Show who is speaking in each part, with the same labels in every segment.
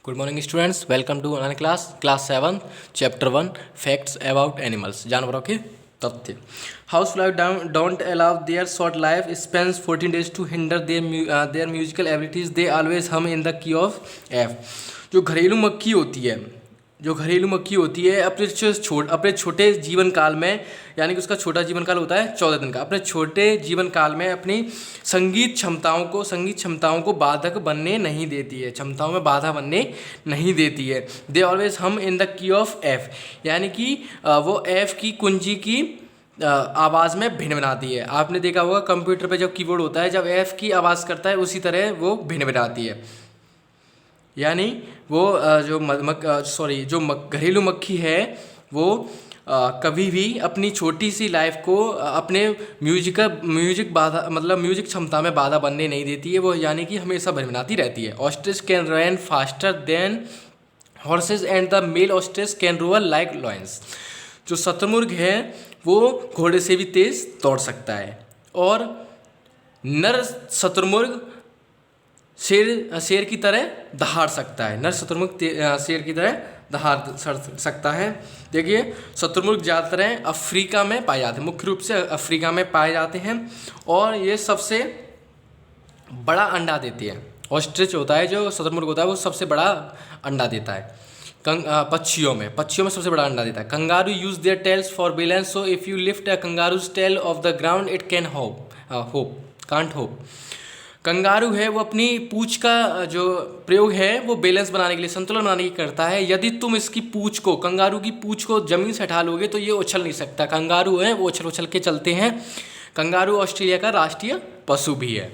Speaker 1: Good morning students, welcome to another class 7 chapter 1 facts about animals. जानवरों के तथ्य। House fly don't allow their short life spans 14 days to hinder their musical abilities they always hum in the key of F. जो घरेलू मक्खी होती है अपने छोटे जीवन काल में, यानी कि उसका छोटा जीवन काल होता है 14 दिन का। अपने छोटे जीवन काल में अपनी संगीत क्षमताओं को बाधक बनने नहीं देती है, क्षमताओं में बाधा बनने नहीं देती है। दे always hum in the key of F, यानी कि वो एफ की कुंजी की आवाज़ में भिन्न बनाती है। आपने देखा होगा कंप्यूटर पे जब कीबोर्ड होता है, जब एफ की आवाज़ करता है उसी तरह वो भिन्न बनाती है। यानी वो घरेलू मक्खी है वो कभी भी अपनी छोटी सी लाइफ को अपने म्यूजिक क्षमता में बाधा बनने नहीं देती है। वो यानी कि हमेशा भनभनाती रहती है। Ostrich can run faster than horses and the male ostrich can roar like lions. जो शतुरमुर्ग है वो घोड़े से भी तेज दौड़ सकता है, और नर शतुरमुर्ग शेर की तरह दहाड़ सकता है। नर शतुरमुर्ग शेर की तरह दहाड़ सकता है। देखिए, शतुरमुर्ग ज़्यादातर अफ्रीका में पाए जाते हैं, मुख्य रूप से अफ्रीका में पाए जाते हैं, और ये सबसे बड़ा अंडा देते हैं। ऑस्ट्रिच होता है, जो शतुरमुर्ग होता है, वो सबसे बड़ा अंडा देता है पक्षियों में सबसे बड़ा अंडा देता है। Kangaroo use their tails for balance, so if you lift a kangaroo's tail off the ground it can can't hop. Kangaroo है वो अपनी पूंछ का जो प्रयोग है वो बैलेंस बनाने के लिए, संतुलन बनाने की करता है। यदि तुम इसकी कंगारू की पूंछ को जमीन से हटा लोगे तो ये उछल नहीं सकता। कंगारू है वो उछल के चलते हैं। कंगारू ऑस्ट्रेलिया का राष्ट्रीय पशु भी है।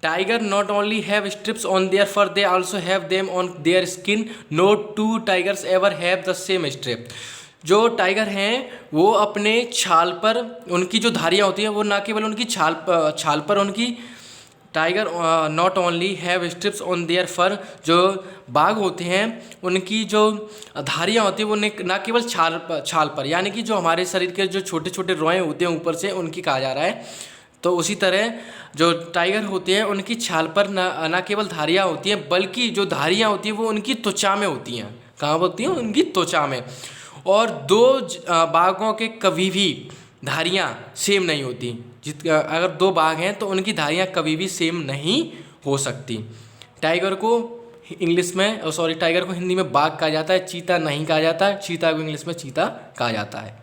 Speaker 1: Tiger not only have stripes on their fur, they also have them on their skin. No two tigers ever have the same stripe. जो टाइगर हैं वो अपने छाल पर उनकी जो धारियाँ होती हैं वो ना केवल उनकी छाल पर उनकी tiger not only have stripes on their fur, जो बाघ होते हैं उनकी जो धारियाँ होती हैं वो ना केवल छाल पर, यानी कि जो हमारे शरीर के जो छोटे छोटे रोए होते हैं ऊपर से, उनकी कहा जा रहा है। तो उसी तरह जो टाइगर होते हैं उनकी छाल पर ना केवल धारियाँ होती हैं, बल्कि जो धारियाँ होती हैं वो उनकी त्वचा में होती हैं। कहाँ होती हैं? उनकी त्वचा में। और दो बाघों के कभी भी धारियाँ सेम नहीं होती। अगर दो बाघ हैं तो उनकी धारियाँ कभी भी सेम नहीं हो सकती। टाइगर को हिंदी में बाघ कहा जाता है, चीता नहीं कहा जाता है। चीता को इंग्लिश में चीता कहा जाता है।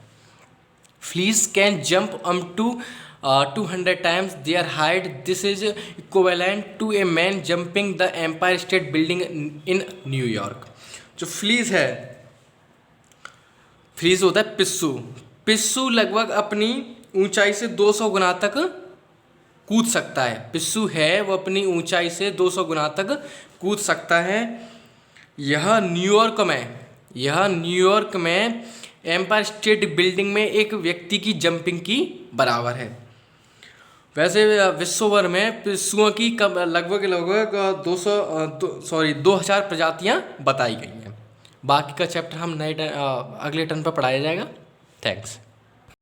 Speaker 1: Fleas can jump to 200 times their height. This is equivalent to a man jumping the Empire State Building in New York. जो फ्लीस होता है पिस्सू लगभग अपनी ऊंचाई से 200 गुना तक कूद सकता है। पिस्सू है वो अपनी ऊंचाई से 200 गुना तक कूद सकता है। यह न्यूयॉर्क में एम्पायर स्टेट बिल्डिंग में एक व्यक्ति की जंपिंग की बराबर है। वैसे विश्व भर में पिस्सुओं की लगभग 2000 प्रजातियां बताई गई हैं। बाकी का चैप्टर हम अगले टर्न पर पढ़ाया जाएगा। थैंक्स।